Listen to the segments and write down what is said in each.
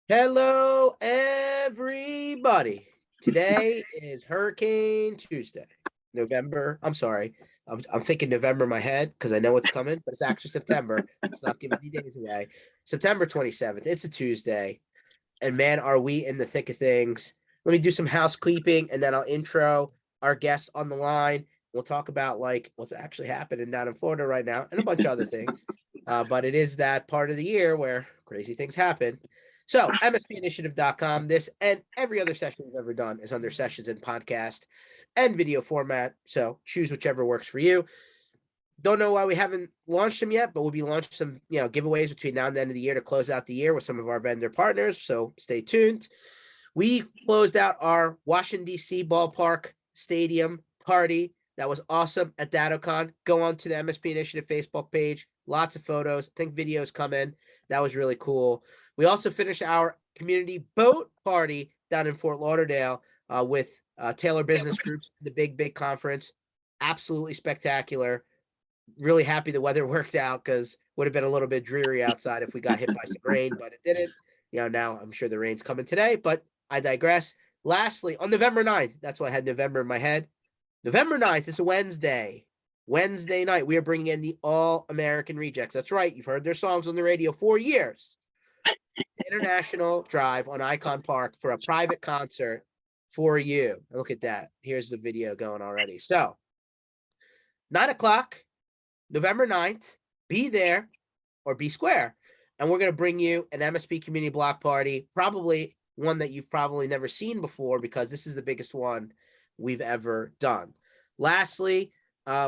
Hello, everybody. Today is Hurricane Tuesday, November. I'm sorry. I'm thinking November in my head because I know it's coming, but it's actually September. Let's not give any days away. September 27th. It's a Tuesday. And man, are we in the thick of things. Let me do some housekeeping and then I'll intro our guests on the line. We'll talk about like what's actually happening down in Florida right now and a bunch of other things. But it is that part of the year where crazy things happen. So, MSPinitiative.com, this and every other session we've ever done is under sessions and podcast and video format. So, choose whichever works for you. Don't know why we haven't launched them yet, but we'll be launching some, giveaways between now and the end of the year to close out the year with some of our vendor partners. So, stay tuned. We closed out our Washington, D.C. ballpark stadium party. That was awesome at DattoCon. Go on to the MSP Initiative Facebook page. Lots of photos. I think videos come in. That was really cool. We also finished our community boat party down in Fort Lauderdale with Taylor Business Groups, the big conference. Absolutely spectacular. Really happy the weather worked out because would have been a little bit dreary outside if we got hit by some rain, but it didn't. Now I'm sure the rain's coming today, but I digress. Lastly, on November 9th, that's why I had November in my head. November 9th is a Wednesday. Wednesday night, we are bringing in the All American Rejects. That's right. You've heard their songs on the radio for years. International Drive on Icon Park for a private concert for you. Look at that. Here's the video going already. So, 9 o'clock, November 9th, be there or be square. And we're going to bring you an MSP community block party, probably one that you've probably never seen before because this is the biggest one we've ever done. Lastly,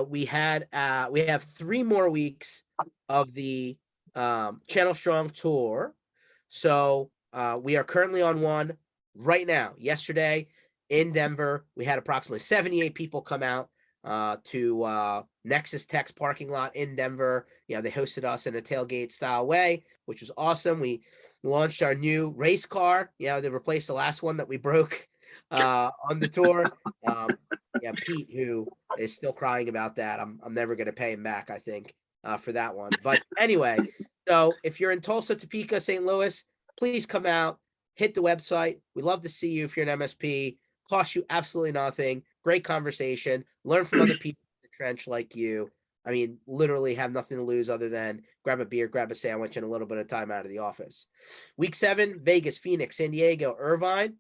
we have 3 more weeks of the Channel Strong tour. So we are currently on one right now. Yesterday in Denver, we had approximately 78 people come out to Nexus Tech's parking lot in Denver. They hosted us in a tailgate style way, which was awesome. We launched our new race car, to replace the last one that we broke on the tour. Pete, who is still crying about that. I'm never going to pay him back, I think, for that one. But anyway, so if you're in Tulsa, Topeka, St. Louis, please come out, hit the website. We'd love to see you if you're an MSP. Costs you absolutely nothing. Great conversation. Learn from other people in the trench like you. I mean, literally have nothing to lose other than grab a beer, grab a sandwich, and a little bit of time out of the office. Week 7, Vegas, Phoenix, San Diego, Irvine,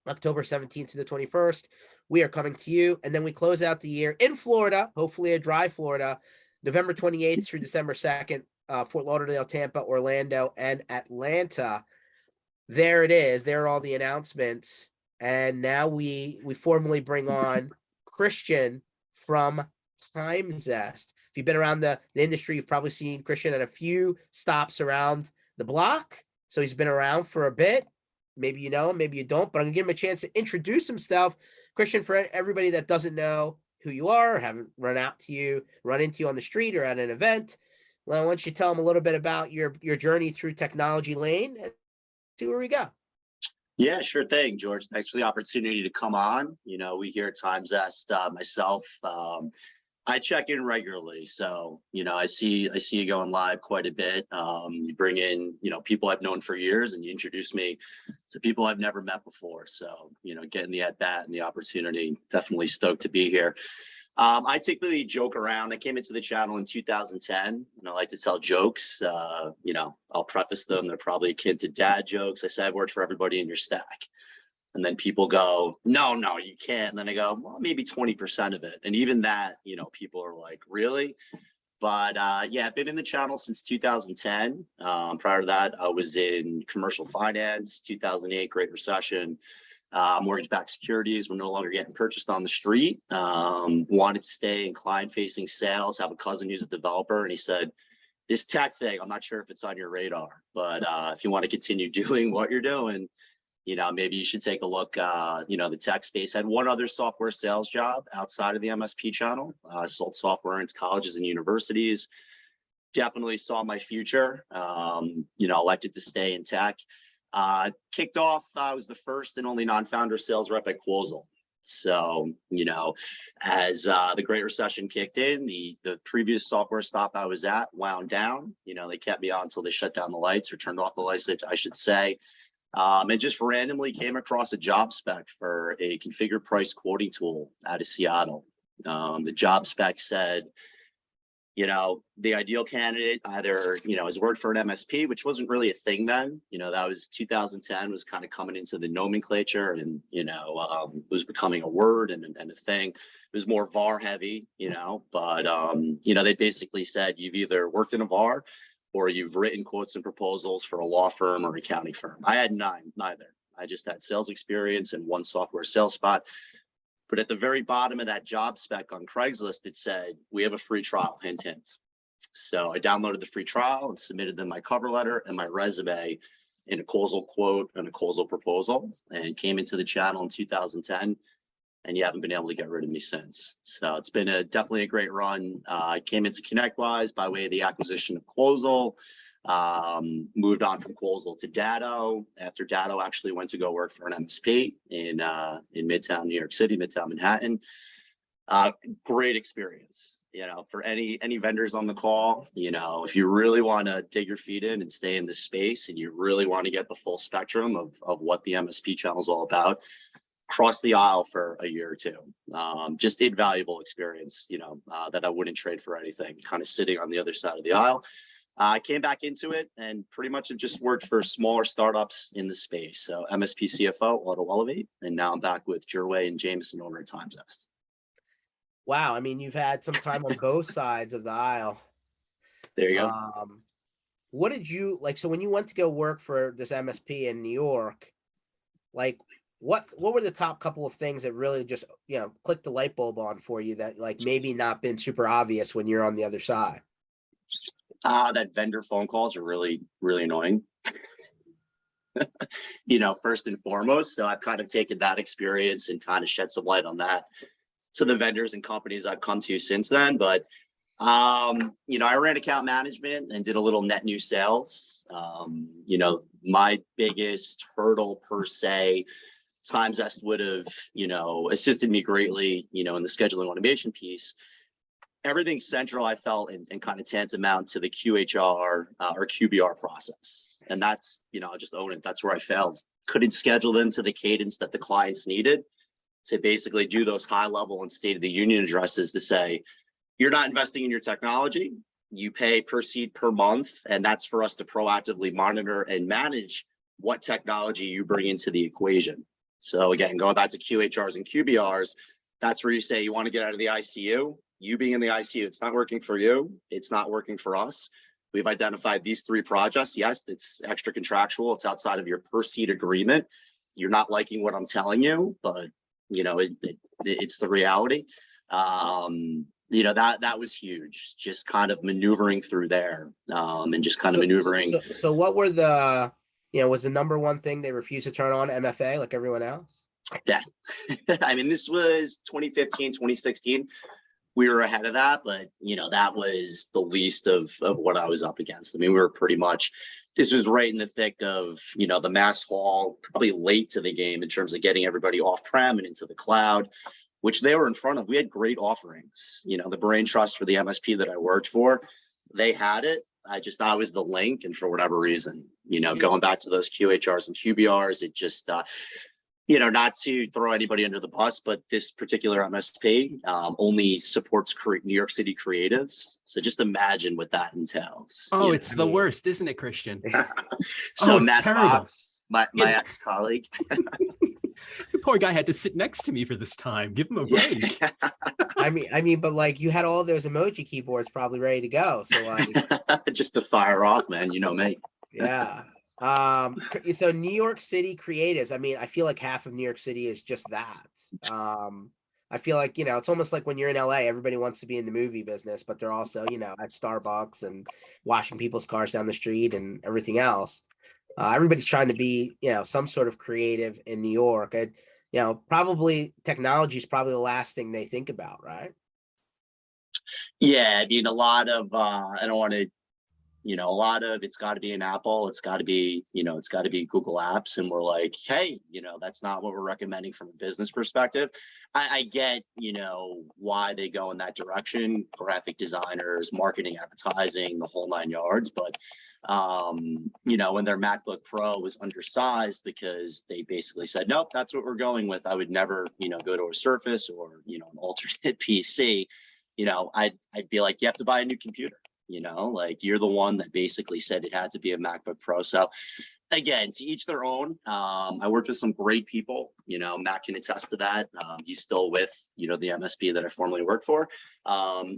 October 17th to the 21st. We are coming to you. And then we close out the year in Florida, hopefully a dry Florida, November 28th through December 2nd, Fort Lauderdale, Tampa, Orlando, and Atlanta. There it is. There are all the announcements. And now we formally bring on Christian from Timezest. If you've been around the industry, you've probably seen Christian at a few stops around the block. So he's been around for a bit. Maybe you know him, maybe you don't, but I'm going to give him a chance to introduce himself. Christian, for everybody that doesn't know who you are, or haven't run into you on the street or at an event, well, why don't you tell them a little bit about your journey through technology lane and see where we go. Yeah, sure thing, George. Thanks for the opportunity to come on. We here at Timezest, myself, I check in regularly. So, I see you going live quite a bit. You bring in, people I've known for years and you introduce me to people I've never met before. So, getting the at-bat and the opportunity, definitely stoked to be here. I typically joke around. I came into the channel in 2010 and I like to tell jokes. I'll preface them. They're probably akin to dad jokes. I say I've worked for everybody in your stack. And then people go, no, you can't. And then I go, well, maybe 20% of it. And even that, people are like, really? But I've been in the channel since 2010. Prior to that, I was in commercial finance, 2008, Great Recession. Mortgage-backed securities were no longer getting purchased on the street. Wanted to stay in client-facing sales. Have a cousin who's a developer, and he said, "This tech thing, I'm not sure if it's on your radar, but if you want to continue doing what you're doing, maybe you should take a look. The tech space." I had one other software sales job outside of the MSP channel. I sold software into colleges and universities. Definitely saw my future. Elected to stay in tech. Kicked off, I was the first and only non-founder sales rep at Quozal. So, as the Great Recession kicked in, the previous software stop I was at wound down. They kept me on until they shut down the lights or turned off the lights, I should say. And just randomly came across a job spec for a configure price quoting tool out of Seattle. The job spec said, the ideal candidate either, has worked for an MSP, which wasn't really a thing then. That was 2010, was kind of coming into the nomenclature, and, it was becoming a word and a thing. It was more VAR heavy, but, they basically said you've either worked in a VAR or you've written quotes and proposals for a law firm or accounting firm. I had neither. I just had sales experience and one software sales spot. But at the very bottom of that job spec on Craigslist, it said, we have a free trial, hint, hint. So I downloaded the free trial and submitted them my cover letter and my resume in a causal quote and a causal proposal, and came into the channel in 2010. And you haven't been able to get rid of me since. So it's been definitely a great run. I came into ConnectWise by way of the acquisition of Causal. Moved on from Causal to Datto. After Datto, actually went to go work for an MSP in Midtown New York City, Midtown Manhattan. Great experience. For any vendors on the call, if you really want to dig your feet in and stay in this space, and you really want to get the full spectrum of what the MSP channel is all about, cross the aisle for a year or two. Just invaluable experience, that I wouldn't trade for anything, kind of sitting on the other side of the aisle. I came back into it and pretty much have just worked for smaller startups in the space. So MSP CFO, Auto Elevate, and now I'm back with Jerway and Jameson over at Timezest. Wow. I mean, you've had some time on both sides of the aisle. There you go. What did you like? So when you went to go work for this MSP in New York, like what were the top couple of things that really just, clicked the light bulb on for you that like maybe not been super obvious when you're on the other side? That vendor phone calls are really, really annoying. First and foremost. So I've kind of taken that experience and kind of shed some light on that to the vendors and companies I've come to since then. But, I ran account management and did a little net new sales. My biggest hurdle per se, Timezest would have, assisted me greatly, in the scheduling automation piece. Everything central, I felt, and kind of tantamount to the QHR or QBR process. And that's, I'll just own it. That's where I failed. Couldn't schedule them to the cadence that the clients needed to basically do those high level and state of the union addresses to say, you're not investing in your technology. You pay per seat per month. And that's for us to proactively monitor and manage what technology you bring into the equation. So again, going back to QHRs and QBRs, that's where you say you want to get out of the ICU. You being in the ICU, it's not working for you. It's not working for us. We've identified these 3 projects. Yes, it's extra contractual. It's outside of your per seat agreement. You're not liking what I'm telling you, but it's the reality. That was huge. Just kind of maneuvering through there, and just kind of maneuvering. So what were the, was the number one thing they refused to turn on MFA like everyone else? Yeah. I mean, this was 2015, 2016. We were ahead of that, but that was the least of what I was up against. I mean, we were pretty much, this was right in the thick of, the mass haul, probably late to the game in terms of getting everybody off-prem and into the cloud, which they were in front of. We had great offerings. The brain trust for the MSP that I worked for, they had it. I was the link, and for whatever reason, going back to those QHRs and QBRs, it just, not to throw anybody under the bus, but this particular MSP only supports New York City creatives. So just imagine what that entails. Oh, it's the worst, isn't it, Christian? So it's Matt terrible. Fox, my ex-colleague. The poor guy had to sit next to me for this time. Give him a break. I mean, but like you had all those emoji keyboards probably ready to go. So like just to fire off, man. You know me. Yeah. So New York City creatives, I mean, I feel like half of New York City is just that. I feel like, it's almost like when you're in LA, everybody wants to be in the movie business, but they're also, at Starbucks and washing people's cars down the street and everything else. Everybody's trying to be, some sort of creative in New York. Probably technology is probably the last thing they think about, right? Yeah, I mean, a lot of, I don't want to you know, a lot of it's got to be an Apple, it's got to be, you know, it's got to be Google Apps. And we're like, hey, you know, that's not what we're recommending from a business perspective. I get, you know, why they go in that direction, graphic designers, marketing, advertising, the whole 9 yards. But, you know, when their MacBook Pro was undersized because they basically said, nope, that's what we're going with. I would never, you know, go to a Surface or, you know, an alternate PC. You know, I'd be like, you have to buy a new computer. You know, like you're the one that basically said it had to be a MacBook Pro. So again, to each their own. I worked with some great people, you know, Matt can attest to that. He's still with, you know, the MSP that I formerly worked for.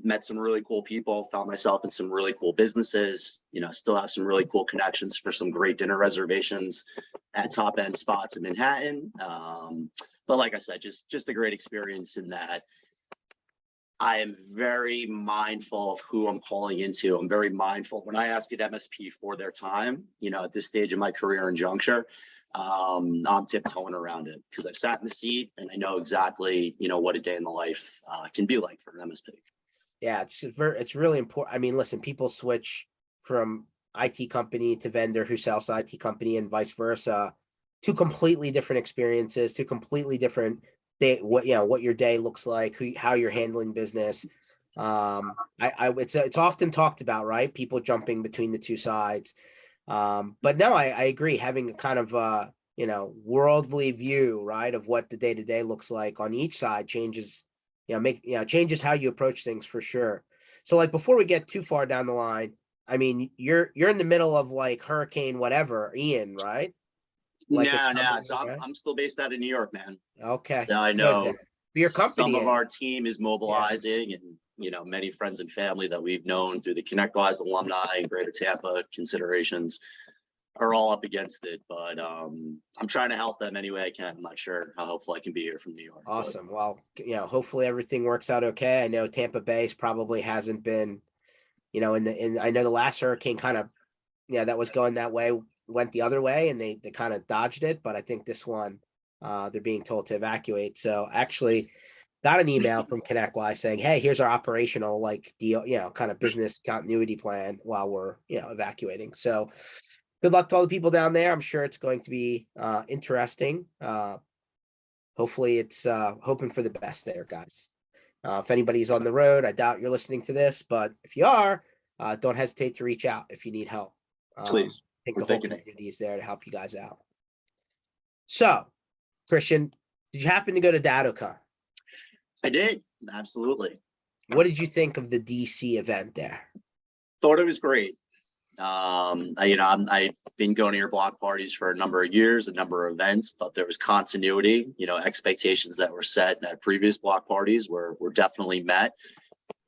Met some really cool people, found myself in some really cool businesses, you know, still have some really cool connections for some great dinner reservations at top end spots in Manhattan. But like I said, just a great experience in that I am very mindful of who I'm calling into. I'm very mindful when I ask an MSP for their time, you know, at this stage of my career and juncture, I'm tiptoeing around it because I've sat in the seat and I know exactly, you know, what a day in the life can be like for an MSP. Yeah, it's really important. I mean, listen, people switch from IT company to vendor who sells to IT company and vice versa. Two completely different experiences, two completely different day, what your day looks like, how you're handling business. It's often talked about, right? People jumping between the two sides. But no, I agree. Having a kind of worldly view, right, of what the day-to-day looks like on each side changes, changes how you approach things for sure. So like before we get too far down the line, I mean, you're in the middle of like hurricane whatever, Ian, right? Like No. So I'm still based out of New York, man. Okay. So I know your company, some of our team is mobilizing, and you know, many friends and family that we've known through the ConnectWise alumni and Greater Tampa considerations are all up against it. But I'm trying to help them any way I can. I'm not sure how helpful I can be here from New York. Awesome. Well, hopefully everything works out okay. I know Tampa Bay's probably hasn't been, I know the last hurricane kind of, that was going that way, went the other way, and they kind of dodged it. But I think this one, they're being told to evacuate. So actually got an email from ConnectWise saying, hey, here's our operational deal, kind of business continuity plan while we're, evacuating. So good luck to all the people down there. I'm sure it's going to be interesting. Hopefully it's hoping for the best there, guys. If anybody's on the road, I doubt you're listening to this, but if you are, don't hesitate to reach out if you need help. Please. I think the whole community is there to help you guys out. So, Christian, did you happen to go to DattoCon? I did. Absolutely. What did you think of the DC event there? Thought it was great. I've been going to your block parties for a number of years, a number of events. Thought there was continuity. Expectations that were set at previous block parties were definitely met.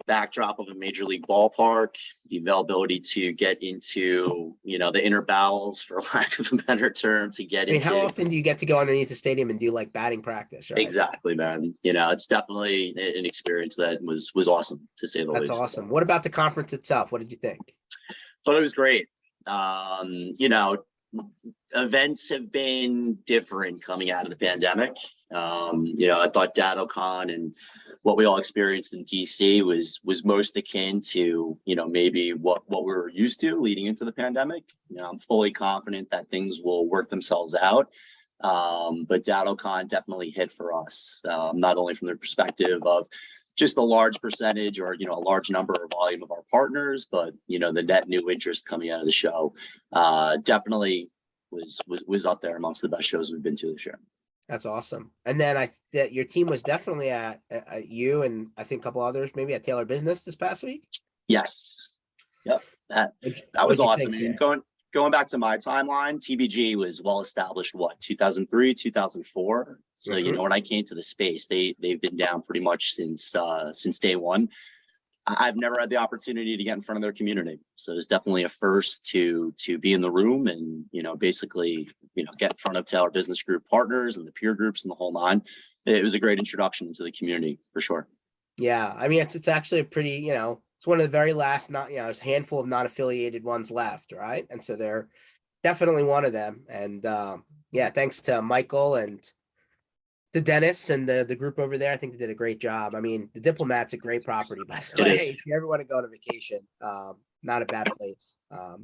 Backdrop of a major league ballpark, the availability to get into the inner bowels, for lack of a better term, to get into. How often do you get to go underneath the stadium and do like batting practice? Right? Exactly, man. It's definitely an experience that was awesome, to say the least. That's awesome. What about the conference itself? What did you think? Thought it was great. Events have been different coming out of the pandemic. I thought DattoCon and what we all experienced in DC was most akin to, maybe what we were used to leading into the pandemic. I'm fully confident that things will work themselves out. But DattoCon definitely hit for us, not only from the perspective of just a large percentage or, a large number or volume of our partners, but, the net new interest coming out of the show definitely was up there amongst the best shows we've been to this year. That's awesome. And then your team was definitely at you and I think a couple others, maybe at Taylor Business this past week. Yes. Yep. That was awesome. Going back to my timeline, TBG was well established, 2003, 2004. So, when I came to the space, they've been down pretty much since day one. I've never had the opportunity to get in front of their community. So it's definitely a first to be in the room and, basically, get in front of Taylor Business Group partners and the peer groups and the whole nine. It was a great introduction to the community for sure. Yeah. It's actually a pretty, it's one of the very last, there's a handful of non-affiliated ones left. Right. And so they're definitely one of them. And thanks to Michael and the Dennis and the group over there. I think they did a great job. The Diplomat's a great property, by the way. If you ever want to go on a vacation, not a bad place.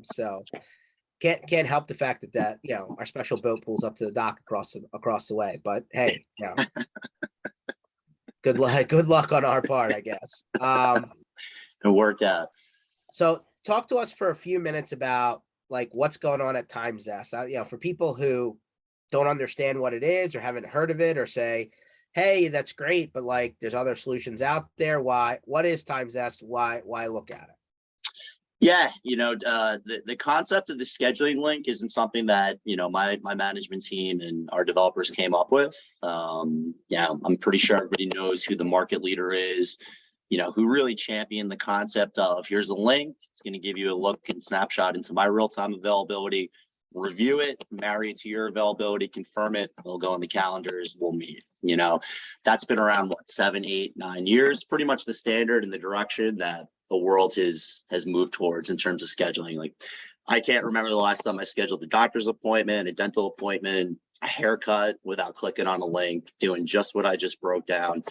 So can't help the fact that our special boat pulls up to the dock across the way. But hey, good luck on our part, I guess. It worked out. So talk to us for a few minutes about like what's going on at Timezest. For people who don't understand what it is or haven't heard of it or say, hey, that's great, but like there's other solutions out there. What is Timezest? Why look at it? Yeah, the concept of the scheduling link isn't something that, my management team and our developers came up with. I'm pretty sure everybody knows who the market leader is, who really championed the concept of here's a link. It's going to give you a look and snapshot into my real-time availability, review it, marry it to your availability, confirm it. We'll go in the calendars, we'll meet. That's been around 7, 8, 9 years, pretty much the standard and the direction that the world has moved towards in terms of scheduling. Like, I can't remember the last time I scheduled a doctor's appointment, a dental appointment, a haircut without clicking on a link, doing just what I just broke down.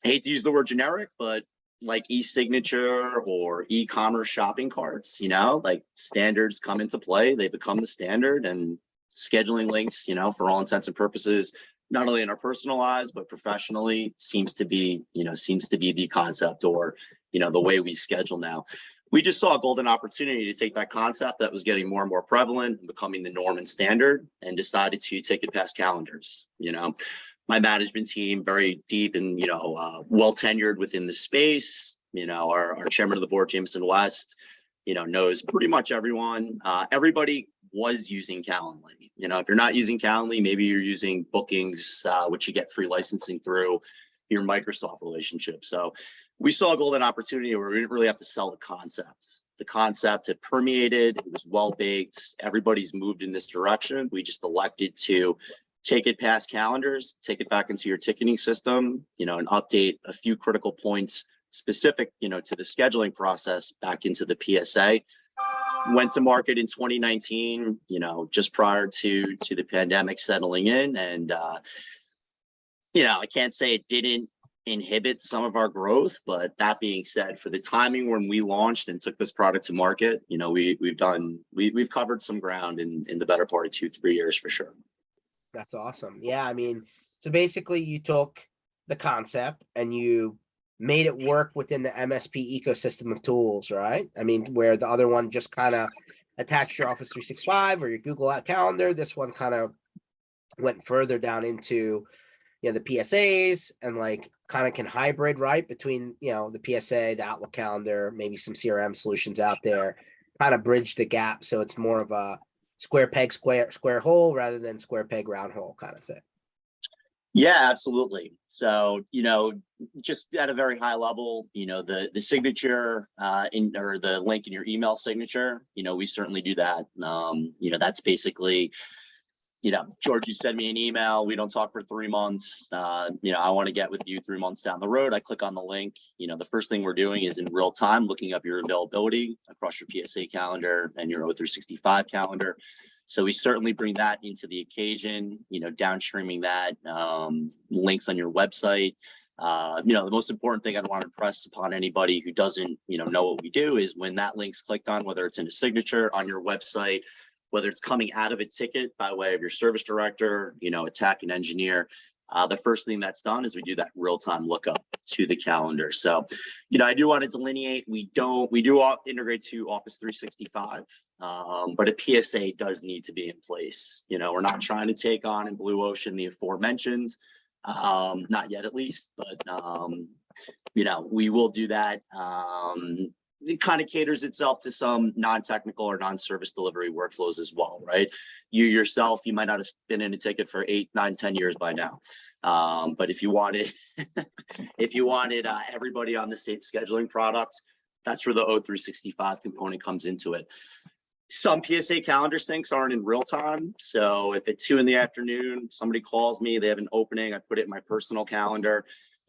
I hate to use the word generic, but like e-signature or e-commerce shopping carts, like standards come into play, they become the standard, and scheduling links, for all intents and purposes, not only in our personal lives, but professionally seems to be the concept or, the way we schedule now. We just saw a golden opportunity to take that concept that was getting more and more prevalent and becoming the norm and standard, and decided to take it past calendars. My management team, very deep and well tenured within the space. Our chairman of the board, Jameson West, knows pretty much everyone. Everybody was using Calendly. If you're not using Calendly, maybe you're using Bookings, which you get free licensing through your Microsoft relationship. So we saw a golden opportunity where we didn't really have to sell the concept. The concept had permeated, it was well baked. Everybody's moved in this direction. We just elected to take it past calendars, take it back into your ticketing system, and update a few critical points specific, to the scheduling process back into the PSA. Went to market in 2019, just prior to the pandemic settling in. And, I can't say it didn't inhibit some of our growth, but that being said, for the timing when we launched and took this product to market, we've covered some ground in the better part of 2-3 years for sure. That's awesome. Yeah, so basically you took the concept and you made it work within the MSP ecosystem of tools, right? Where the other one just kind of attached your Office 365 or your Google Calendar. This one kind of went further down into, the PSAs and like kind of can hybrid, right? Between, the PSA, the Outlook calendar, maybe some CRM solutions out there, kind of bridge the gap. So it's more of a square peg, square hole rather than square peg, round hole kind of thing. Yeah, absolutely. So, just at a very high level, the signature or the link in your email signature, we certainly do that. That's basically, George, you send me an email, we don't talk for 3 months. I want to get with you 3 months down the road. I click on the link. The first thing we're doing is in real time looking up your availability across your PSA calendar and your O365 calendar. So we certainly bring that into the occasion, downstreaming that, links on your website. The most important thing I want to impress upon anybody who doesn't, know what we do is when that link's clicked on, whether it's in a signature on your website, whether it's coming out of a ticket by way of your service director, a tech and engineer, the first thing that's done is we do that real-time lookup to the calendar. So, I do want to delineate, we do integrate to Office 365, but a PSA does need to be in place. We're not trying to take on in blue ocean the aforementioned, not yet at least, but, we will do that. It kind of caters itself to some non-technical or non-service delivery workflows as well, right? You yourself, you might not have been in a ticket for 8, 9, 10 years by now. But if you wanted, everybody on the same scheduling product, that's where the O365 component comes into it. Some PSA calendar syncs aren't in real time. So if at 2 p.m, somebody calls me, they have an opening, I put it in my personal calendar,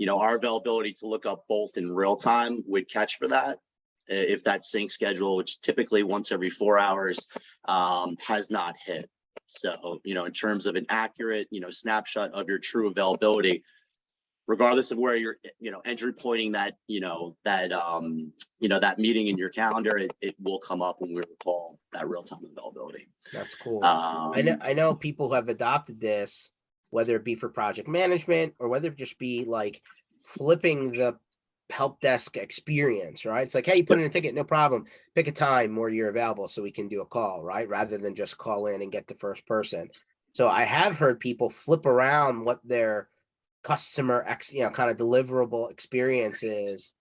our availability to look up both in real time would catch for that. If that sync schedule, which typically once every 4 hours, has not hit. So, in terms of an accurate, snapshot of your true availability, regardless of where you're, entry pointing that, that meeting in your calendar, it will come up when we recall that real-time availability. That's cool. I know people who have adopted this, whether it be for project management or whether it just be like flipping the help desk experience, right? It's like, hey, you put in a ticket, no problem. Pick a time where you're available so we can do a call, right? Rather than just call in and get the first person. So I have heard people flip around what their customer kind of deliverable experience is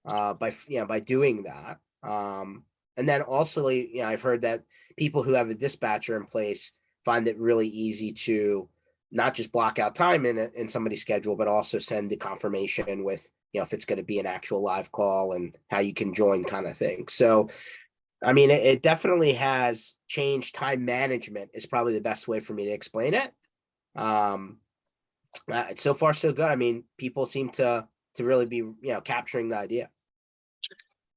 by doing that. And then also, I've heard that people who have a dispatcher in place find it really easy to not just block out time in somebody's schedule, but also send the confirmation with, if it's going to be an actual live call and how you can join kind of thing. So, I mean, it definitely has changed. Time management is probably the best way for me to explain it. So far, so good. I mean, people seem to really be, capturing the idea.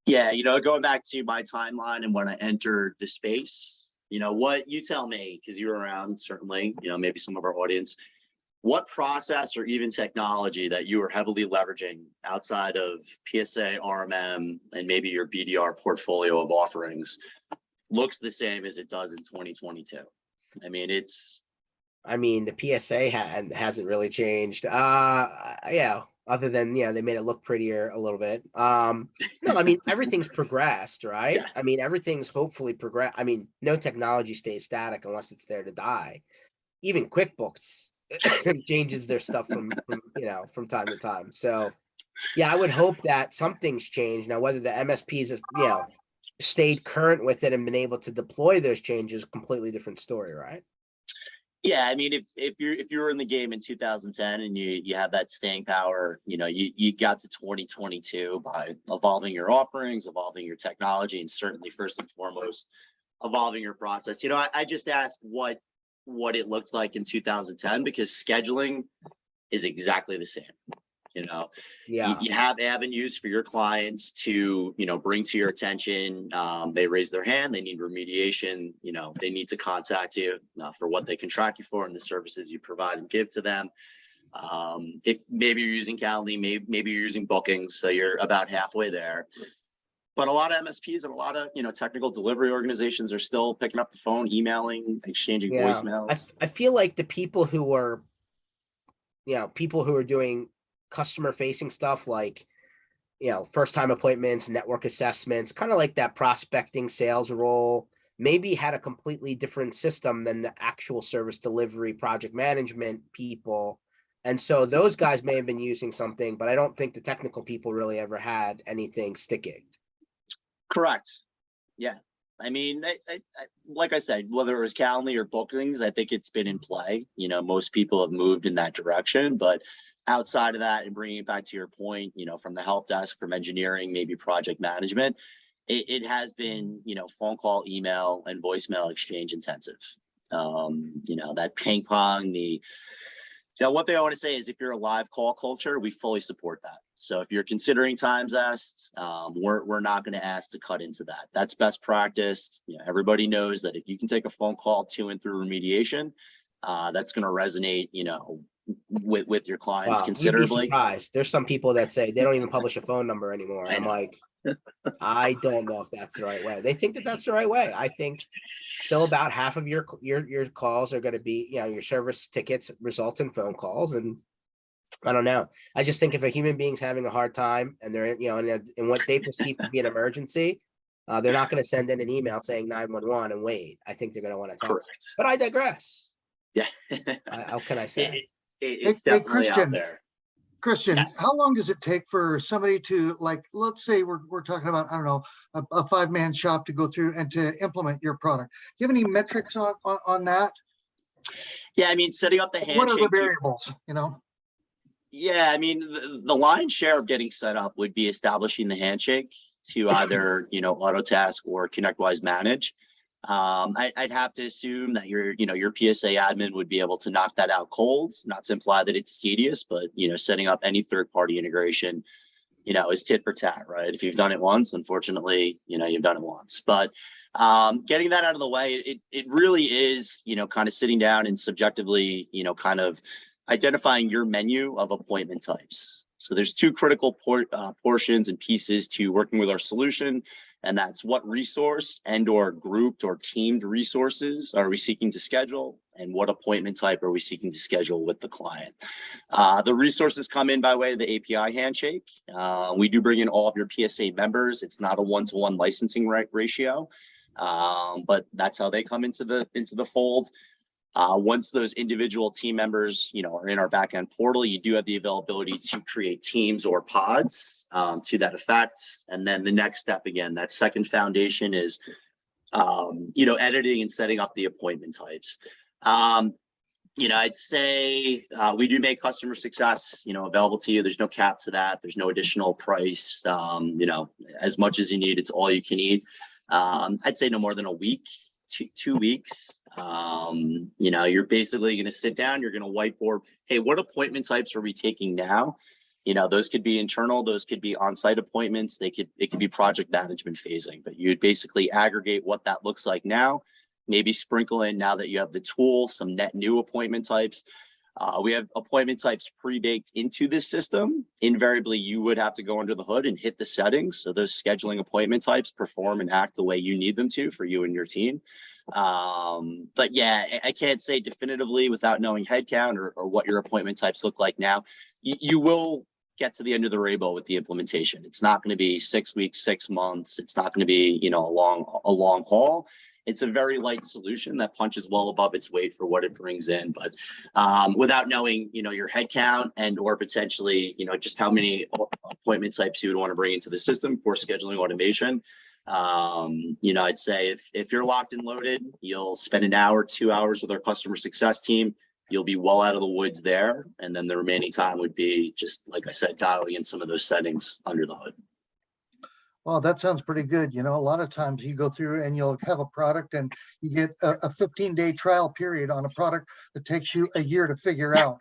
Yeah, going back to my timeline and when I entered the space, what you tell me, because you were around, certainly, maybe some of our audience, what process or even technology that you were heavily leveraging outside of PSA, RMM, and maybe your BDR portfolio of offerings looks the same as it does in 2022? I mean, the PSA hasn't really changed. Yeah, other than, they made it look prettier a little bit. No, I mean, everything's progressed, right? Yeah. I mean, everything's hopefully progressed. I mean, no technology stays static unless it's there to die. Even QuickBooks changes their stuff from time to time. So yeah, I would hope that something's changed. Now, whether the MSPs have, stayed current with it and been able to deploy those changes, completely different story, right? Yeah, I mean, if you were in the game in 2010 and you have that staying power, you got to 2022 by evolving your offerings, evolving your technology, and certainly first and foremost, evolving your process. I just asked what it looked like in 2010 because scheduling is exactly the same. Yeah. You have avenues for your clients to, bring to your attention. They raise their hand, they need remediation, they need to contact you for what they contract you for and the services you provide and give to them. If maybe you're using Calendly, maybe you're using bookings, so you're about halfway there. But a lot of MSPs and a lot of, technical delivery organizations are still picking up the phone, emailing, exchanging voicemails. I feel like the people who are doing customer facing stuff like, first time appointments, network assessments, kind of like that prospecting sales role, maybe had a completely different system than the actual service delivery project management people. And so those guys may have been using something, but I don't think the technical people really ever had anything sticking. Correct. Yeah. I mean, I like I said, whether it was Calendly or bookings, I think it's been in play. Most people have moved in that direction, but outside of that and bringing it back to your point, from the help desk, from engineering, maybe project management, it has been, phone call, email, and voicemail exchange intensive. That ping pong, one thing I want to say is if you're a live call culture, we fully support that. So if you're considering Timezest, we're not going to ask to cut into that. That's best practice. Everybody knows that if you can take a phone call to and through remediation, that's going to resonate, with your clients considerably. You'd be surprised. There's some people that say they don't even publish a phone number anymore. I'm like, I don't know if that's the right way. They think that that's the right way. I think still about half of your calls are going to be, your service tickets result in phone calls. And I don't know. I just think if a human being's having a hard time and they're, in what they perceive to be an emergency, they're not going to send in an email saying 911 and wait. I think they're going to want to talk. But I digress. Yeah. How can I say? It's definitely out there. Christian, Yes. How long does it take for somebody to, like, let's say we're talking about, I don't know, a 5-man shop to go through and to implement your product? Do you have any metrics on that? Yeah, I mean, setting up the handshake. What are the variables, Yeah, I mean, the lion's share of getting set up would be establishing the handshake to either, Autotask or ConnectWise manage. I'd have to assume that your PSA admin would be able to knock that out cold, not to imply that it's tedious, but, setting up any third-party integration, is tit for tat, right? If you've done it once, unfortunately, you've done it once. But getting that out of the way, it really is, kind of sitting down and subjectively, kind of identifying your menu of appointment types. So there's two critical portions and pieces to working with our solution, and that's what resource and or grouped or teamed resources are we seeking to schedule, and what appointment type are we seeking to schedule with the client. The resources come in by way of the API handshake. We do bring in all of your PSA members. It's not a one-to-one licensing ratio, but that's how they come into the fold. Once those individual team members, are in our backend portal, you do have the availability to create teams or pods to that effect. And then the next step, again, that second foundation is, editing and setting up the appointment types. I'd say we do make customer success, available to you. There's no cap to that. There's no additional price. As much as you need, it's all you can eat. I'd say no more than a week. 2 weeks. You're basically going to sit down, you're going to whiteboard, hey, what appointment types are we taking now? Those could be internal, those could be on-site appointments, it could be project management phasing, but you'd basically aggregate what that looks like now, maybe sprinkle in, now that you have the tool, some net new appointment types. We have appointment types pre-baked into this system. Invariably, you would have to go under the hood and hit the settings, so those scheduling appointment types perform and act the way you need them to for you and your team. But yeah, I can't say definitively without knowing headcount or what your appointment types look like now. You will get to the end of the rainbow with the implementation. It's not going to be 6 weeks, 6 months. It's not going to be, a long haul. It's a very light solution that punches well above its weight for what it brings in. But without knowing, your headcount and or potentially, just how many appointment types you would want to bring into the system for scheduling automation, I'd say if you're locked and loaded, you'll spend an hour, 2 hours with our customer success team. You'll be well out of the woods there. And then the remaining time would be just, like I said, dialing in some of those settings under the hood. Well, that sounds pretty good. A lot of times you go through and you'll have a product and you get a 15-day trial period on a product that takes you a year to figure out.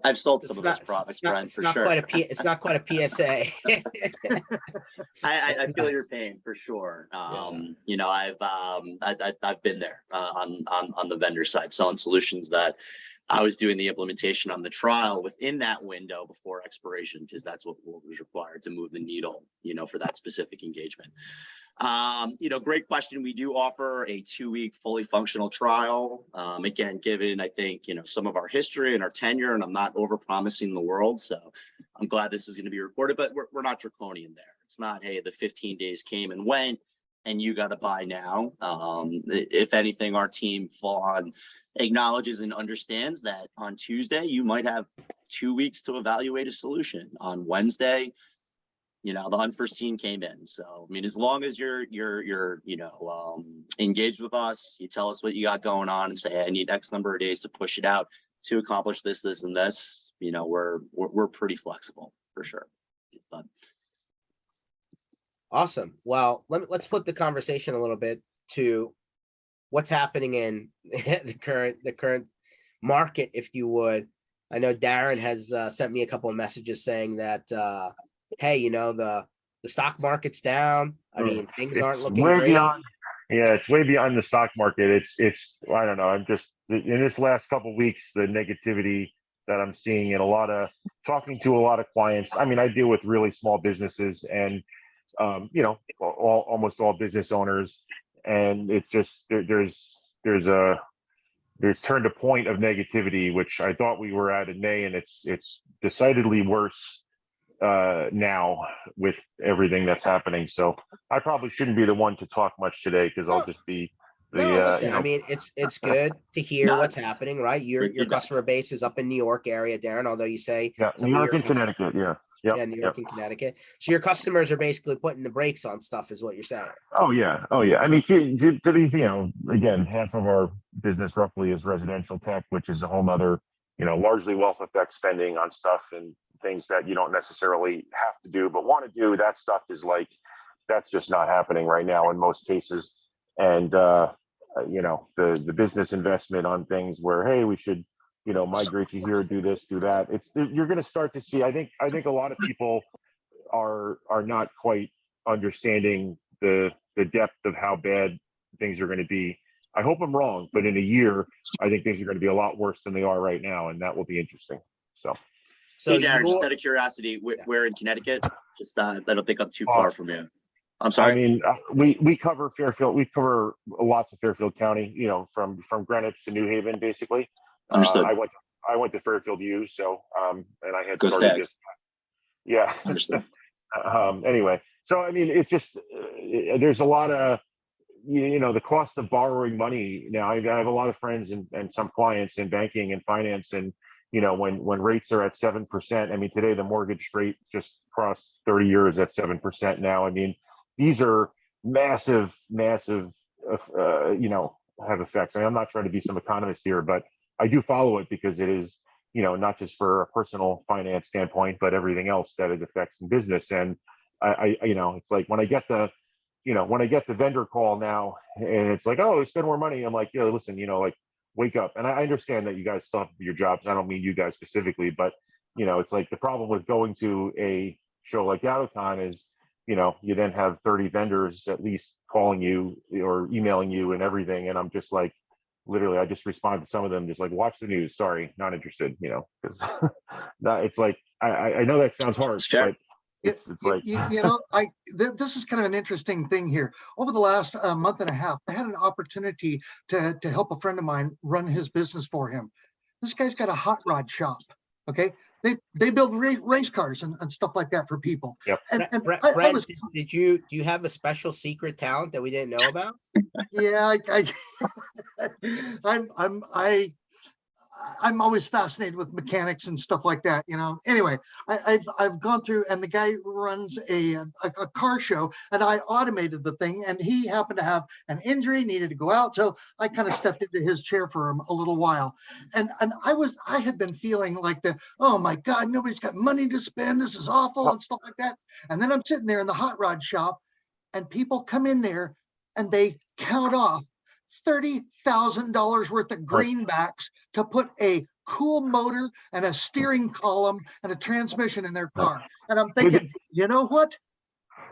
I've sold some of those products, Brent, for sure. It's not quite a PSA. I feel your pain for sure. I've been there on the vendor side, selling solutions that I was doing the implementation on the trial within that window before expiration, because that's what was required to move the needle, for that specific engagement. Great question. We do offer a 2-week fully functional trial. Again, given, I think, some of our history and our tenure, and I'm not over promising the world. So I'm glad this is going to be recorded, but we're not draconian there. It's not, hey, the 15 days came and went and you got to buy now. If anything, our team full on acknowledges and understands that on Tuesday, you might have 2 weeks to evaluate a solution. On Wednesday, the unforeseen came in. So, as long as you're engaged with us, you tell us what you got going on and say, hey, I need X number of days to push it out to accomplish this, this, and this, we're pretty flexible for sure. But Awesome. Well, let's flip the conversation a little bit to what's happening in the current market, if you would. I know Darren has sent me a couple of messages saying that, hey, the stock market's down. Things aren't looking great. It's way beyond the stock market. It's I don't know. I'm just in this last couple of weeks, the negativity that I'm seeing in talking to a lot of clients. I deal with really small businesses and almost all business owners, and it's just there's turned a point of negativity, which I thought we were at in May, and it's decidedly worse now with everything that's happening. So I probably shouldn't be the one to talk much today, because I'll just be listen, it's good to hear what's happening, right? Your customer base is up in New York area, Darren, although you say New York and Connecticut. New York and Connecticut. So your customers are basically putting the brakes on stuff, is what you're saying. Oh yeah. Again, half of our business roughly is residential tech, which is a whole nother, largely wealth effect spending on stuff and things that you don't necessarily have to do, but want to do. That stuff is that's just not happening right now in most cases. And the business investment on things where, hey, we should migrate you here, do this, do that. You're going to start to see. I think a lot of people are not quite understanding the depth of how bad things are going to be. I hope I'm wrong, but in a year, I think things are going to be a lot worse than they are right now, and that will be interesting. So, Hey, Darren, just you're out of curiosity, where in Connecticut? Just I don't think I'm too Uh, far from you. I'm I sorry. mean, we cover Fairfield. We cover lots of Fairfield County. You know, from Greenwich to New Haven, basically. Understood. I went to Fairfield U, so and I had Go started Stags. this. Yeah. Understood. Anyway, so I mean, it's just there's a lot of you know the cost of borrowing money now. I have a lot of friends and some clients in banking and finance, and you know when rates are at 7%. I mean, today the mortgage rate just crossed 30 years at 7% now. I mean, these are massive, massive, you know, have effects. And I'm not trying to be some economist here, but I do follow it because it is, you know, not just for a personal finance standpoint, but everything else that it affects in business. And you know, it's like when I get the, you know, when I get the vendor call now and it's like, oh, spend more money. I'm like, yeah, listen, you know, like wake up. And I understand that you guys still have to do your jobs. I don't mean you guys specifically, but you know, it's like the problem with going to a show like GadoCon is, you know, you then have 30 vendors at least calling you or emailing you and everything. And I'm just like, literally, I just respond to some of them, just like, watch the news. Sorry, not interested, you know, because it's like, I know that sounds harsh, but it's like, you know, this is kind of an interesting thing here. Over the last month and a half, I had an opportunity to help a friend of mine run his business for him. This guy's got a hot rod shop. Okay, they build race cars and stuff like that for people. Yep. And Brent, was, do you have a special secret talent that we didn't know about? yeah, I'm always fascinated with mechanics and stuff like that, you know. Anyway, I've gone through, and the guy runs a car show, and I automated the thing, and he happened to have an injury, needed to go out, so I kind of stepped into his chair for him a little while, and I had been feeling like oh my God, nobody's got money to spend, this is awful and stuff like that, and then I'm sitting there in the hot rod shop, and people come in there, and they count off $30,000 worth of greenbacks to put a cool motor and a steering column and a transmission in their car. And I'm thinking, you know what?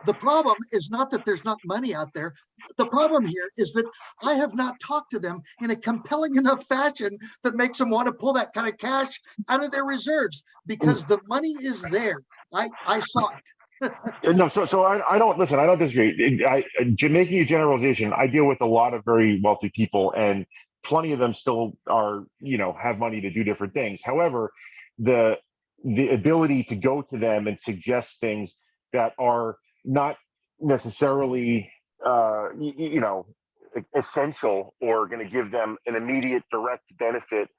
The problem is not that there's not money out there. The problem here is that I have not talked to them in a compelling enough fashion that makes them want to pull that kind of cash out of their reserves because the money is there. I saw it. No, so I don't listen. I don't disagree. Making a generalization, I deal with a lot of very wealthy people, and plenty of them still are, you know, have money to do different things. However, the ability to go to them and suggest things that are not necessarily, you know, essential or going to give them an immediate direct benefit,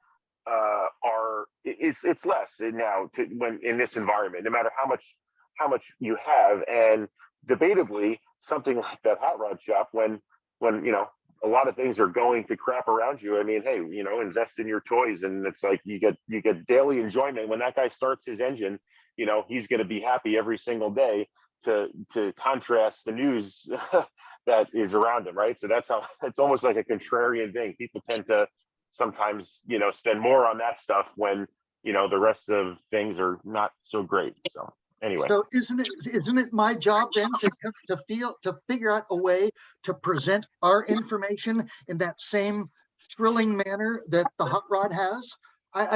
it's less now when in this environment, no matter how much you have. And debatably something like that hot rod shop, when you know a lot of things are going to crap around you, I mean, hey, you know, invest in your toys, and it's like you get daily enjoyment. When that guy starts his engine, you know, he's going to be happy every single day to contrast the news that is around him, right? So that's how it's almost like a contrarian thing. People tend to sometimes, you know, spend more on that stuff when, you know, the rest of things are not so great. So anyway. So isn't it my job then to figure out a way to present our information in that same thrilling manner that the hot rod has?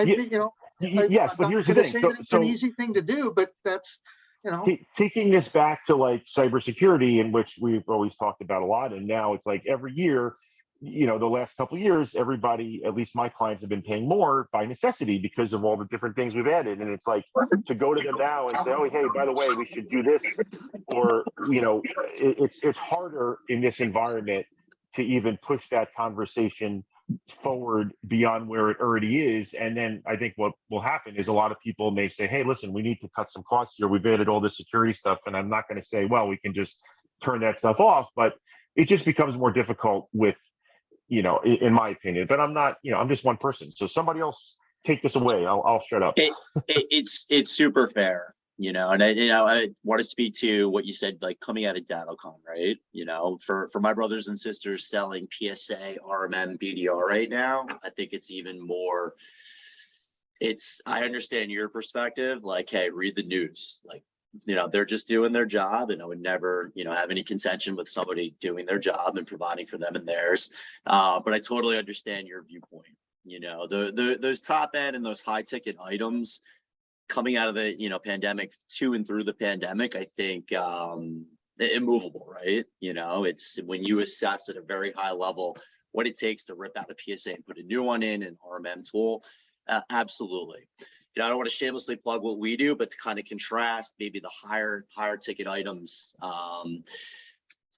You know, yes, but here's the thing. It's an easy thing to do, but that's, you know, taking this back to like cybersecurity, in which we've always talked about a lot, and now it's like every year, you know, the last couple of years, everybody, at least my clients, have been paying more by necessity because of all the different things we've added. And it's like to go to them now and say, oh, hey, by the way, we should do this, or, you know, it's harder in this environment to even push that conversation forward beyond where it already is. And then I think what will happen is a lot of people may say, hey, listen, we need to cut some costs here. We've added all this security stuff. And I'm not going to say, well, we can just turn that stuff off, but it just becomes more difficult with, you know, in my opinion. But I'm not, you know, I'm just one person. So somebody else take this away. I'll shut up. It's super fair, you know, and I want to speak to what you said, like coming out of DataCon, right? You know, for my brothers and sisters selling PSA, RMM, BDR right now, I think it's even more. I understand your perspective, like, hey, read the news, like they're just doing their job, and I would never, have any contention with somebody doing their job and providing for them and theirs. But I totally understand your viewpoint. Those top end and those high ticket items coming out of the, pandemic to and through the pandemic, I think, immovable, right? It's when you assess at a very high level what it takes to rip out a PSA and put a new one in, an RMM tool. Absolutely. I don't want to shamelessly plug what we do, but to kind of contrast maybe the higher ticket items,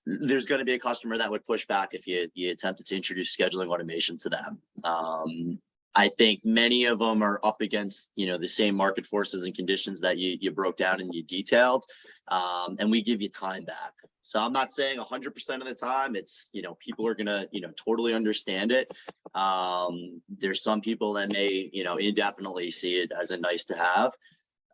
there's going to be a customer that would push back if you attempted to introduce scheduling automation to them. I think many of them are up against, the same market forces and conditions that you broke down and you detailed, and we give you time back. So I'm not saying 100% of the time it's, people are going to, totally understand it. There's some people that may, indefinitely see it as a nice to have.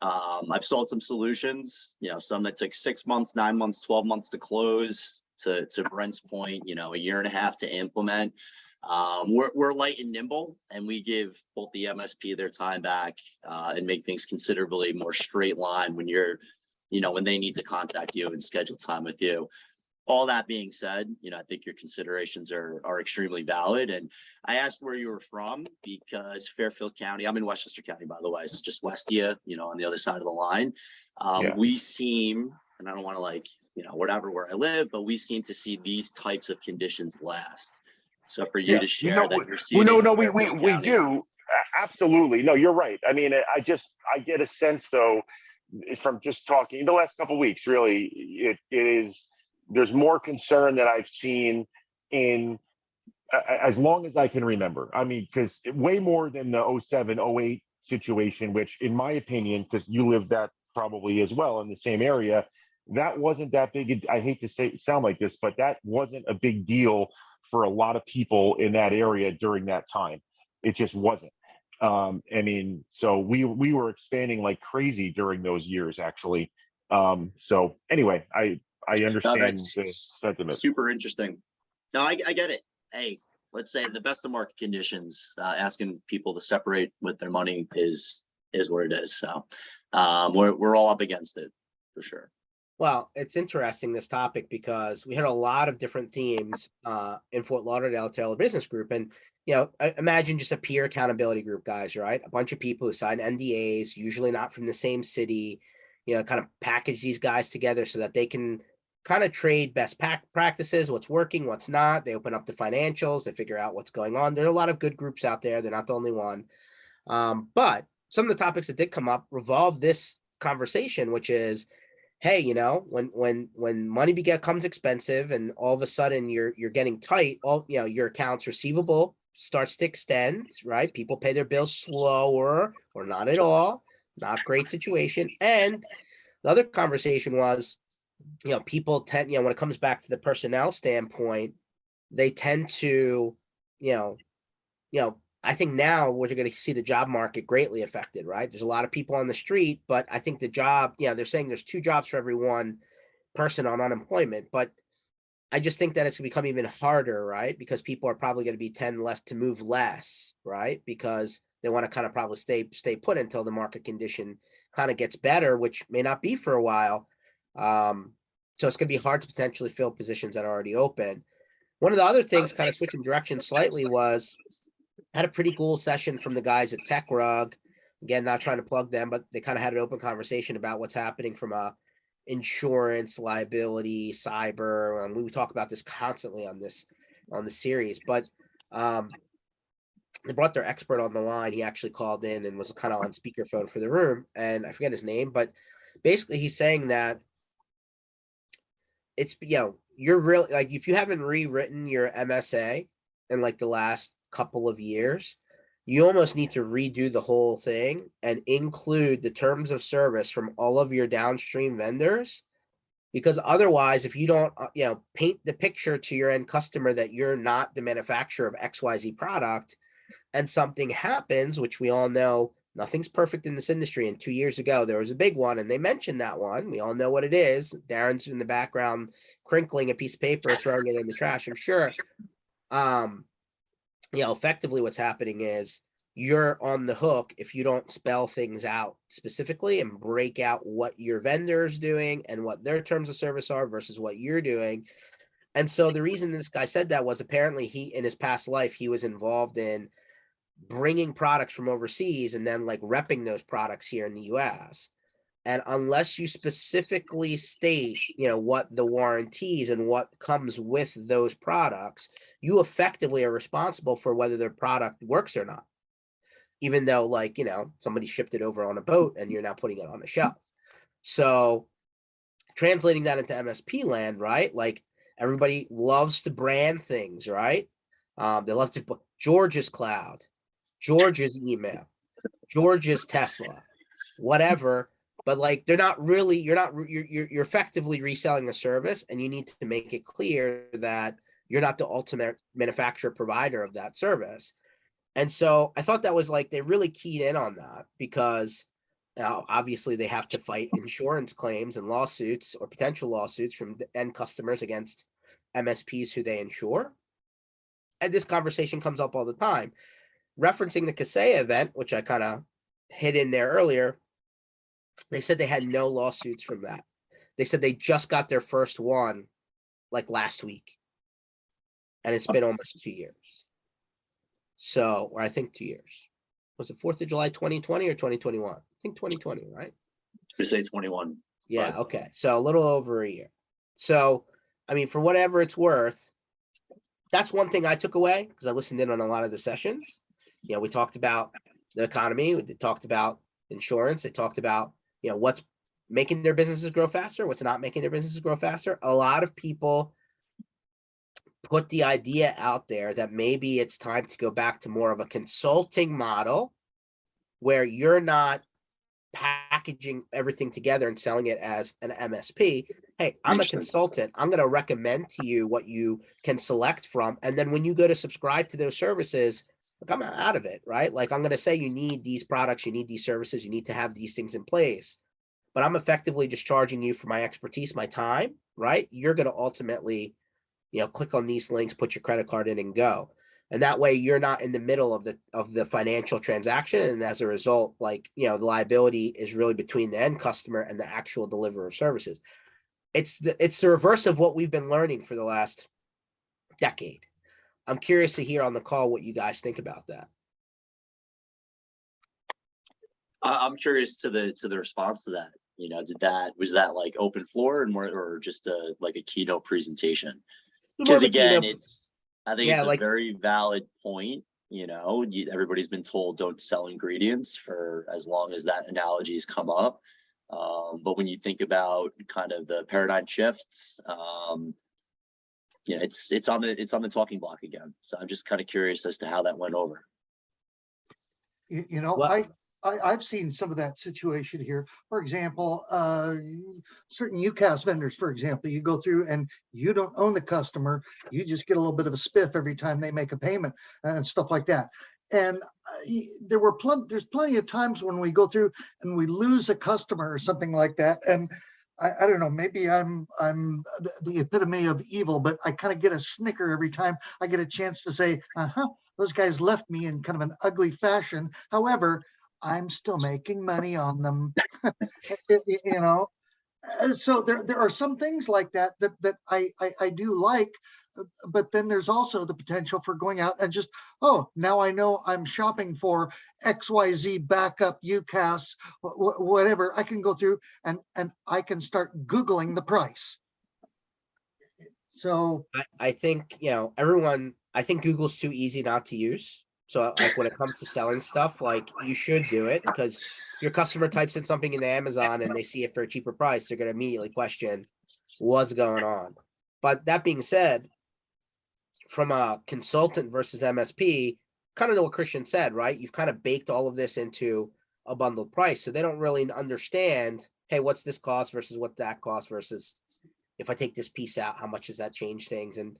I've sold some solutions, some that took 6 months, 9 months, 12 months to close, to Brent's point, a year and a half to implement. We're light and nimble, and we give both the MSP their time back, and make things considerably more straight line when when they need to contact you and schedule time with you. All that being said, I think your considerations are extremely valid. And I asked where you were from because Fairfield County, I'm in Westchester County, by the way, so just west of you, on the other side of the line. We seem, and I don't want to whatever where I live, but we seem to see these types of conditions last. So for you to share that you're seeing, we do. Absolutely. No, you're right. I mean, I get a sense though, from just talking the last couple of weeks, really, it is, there's more concern that I've seen in as long as I can remember. I mean, because way more than the 07, 08 situation, which in my opinion, because you lived that probably as well in the same area, that wasn't that big. I hate to sound like this, but that wasn't a big deal for a lot of people in that area during that time. It just wasn't. I mean, so we were expanding like crazy during those years, actually. So anyway, I understand the sentiment. Super interesting. No, I get it. Hey, let's say in the best of market conditions, asking people to separate with their money is what it is. So we're all up against it for sure. Well, it's interesting, this topic, because we had a lot of different themes in Fort Lauderdale Taylor Business Group. And, imagine just a peer accountability group, guys, right? A bunch of people who sign NDAs, usually not from the same city, kind of package these guys together so that they can kind of trade best practices, what's working, what's not. They open up the financials, they figure out what's going on. There are a lot of good groups out there. They're not the only one. But some of the topics that did come up revolve this conversation, which is, hey, when money becomes expensive and all of a sudden you're getting tight, your accounts receivable starts to extend, right? People pay their bills slower or not at all. Not great situation. And the other conversation was, people tend, when it comes back to the personnel standpoint, they tend to, I think now we're going to see the job market greatly affected, right? There's a lot of people on the street, but I think the job, they're saying there's 2 jobs for every 1 person on unemployment, but I just think that it's going to become even harder, right? Because people are probably going to tend less to move less, right? Because they want to kind of probably stay put until the market condition kind of gets better, which may not be for a while. So it's going to be hard to potentially fill positions that are already open. One of the other things, kind of switching direction slightly, was had a pretty cool session from the guys at Tech Rug. Again, not trying to plug them, but they kind of had an open conversation about what's happening from a insurance, liability, cyber. And we talk about this constantly on the series, but they brought their expert on the line. He actually called in and was kind of on speakerphone for the room, and I forget his name, but basically he's saying that it's, you're really, like, if you haven't rewritten your MSA in like the last couple of years, you almost need to redo the whole thing and include the terms of service from all of your downstream vendors, because otherwise, if you don't, paint the picture to your end customer that you're not the manufacturer of XYZ product, and something happens, which we all know nothing's perfect in this industry. And 2 years ago, there was a big one, and they mentioned that one. We all know what it is. Darren's in the background crinkling a piece of paper, throwing it in the trash, I'm sure. Effectively what's happening is you're on the hook if you don't spell things out specifically and break out what your vendor is doing and what their terms of service are versus what you're doing. And so the reason this guy said that was apparently he, in his past life, he was involved in bringing products from overseas and then like repping those products here in the US. And unless you specifically state, what the warranties and what comes with those products, you effectively are responsible for whether their product works or not. Even though somebody shipped it over on a boat and you're now putting it on a shelf. So translating that into MSP land, right? Like everybody loves to brand things, right? They love to put George's cloud, George's email, George's Tesla, whatever. But like they're not really, you're effectively reselling a service, and you need to make it clear that you're not the ultimate manufacturer provider of that service. And so I thought that was like, they really keyed in on that because obviously they have to fight insurance claims and lawsuits or potential lawsuits from the end customers against MSPs who they insure. And this conversation comes up all the time. Referencing the Kaseya event, which I kind of hit in there earlier, they said they had no lawsuits from that. They said they just got their first one like last week. And it's been almost 2 years. So, or I think 2 years. Was it 4th of July 2020 or 2021? I think 2020, right? We say 21. Yeah, okay. So a little over a year. So, I mean, for whatever it's worth, that's one thing I took away because I listened in on a lot of the sessions. We talked about the economy. We talked about insurance. They talked about, what's making their businesses grow faster, what's not making their businesses grow faster. A lot of people put the idea out there that maybe it's time to go back to more of a consulting model where you're not packaging everything together and selling it as an MSP. Hey, I'm a consultant. I'm going to recommend to you what you can select from. And then when you go to subscribe to those services, look, I'm out of it, right? Like I'm going to say you need these products, you need these services, you need to have these things in place. But I'm effectively just charging you for my expertise, my time, right? You're going to ultimately click on these links, put your credit card in and go. And that way you're not in the middle of the financial transaction. And as a result, the liability is really between the end customer and the actual deliverer of services. It's the reverse of what we've been learning for the last decade. I'm curious to hear on the call what you guys think about that. I'm curious to the response to that. Was that like open floor and more, or just a keynote presentation? Because again, I think it's a very valid point. Everybody's been told don't sell ingredients for as long as that analogy's come up. But when you think about kind of the paradigm shifts, it's on the talking block again. So I'm just kind of curious as to how that went over. I've seen some of that situation here. For example, certain UCaaS vendors, for example, you go through and you don't own the customer. You just get a little bit of a spiff every time they make a payment and stuff like that. And there's plenty of times when we go through and we lose a customer or something like that. And I don't know, maybe I'm the epitome of evil, but I kind of get a snicker every time I get a chance to say, those guys left me in kind of an ugly fashion. However, I'm still making money on them. So there are some things like that I do like, but then there's also the potential for going out and just, now I know I'm shopping for XYZ backup UCaaS, whatever. I can go through and I can start Googling the price. So I think, I think Google's too easy not to use. So when it comes to selling stuff, you should do it because your customer types in something into Amazon and they see it for a cheaper price. They're going to immediately question what's going on. But that being said, from a consultant versus MSP, kind of know what Christian said, right? You've kind of baked all of this into a bundled price. So they don't really understand, hey, what's this cost versus what that cost versus if I take this piece out, how much does that change things? And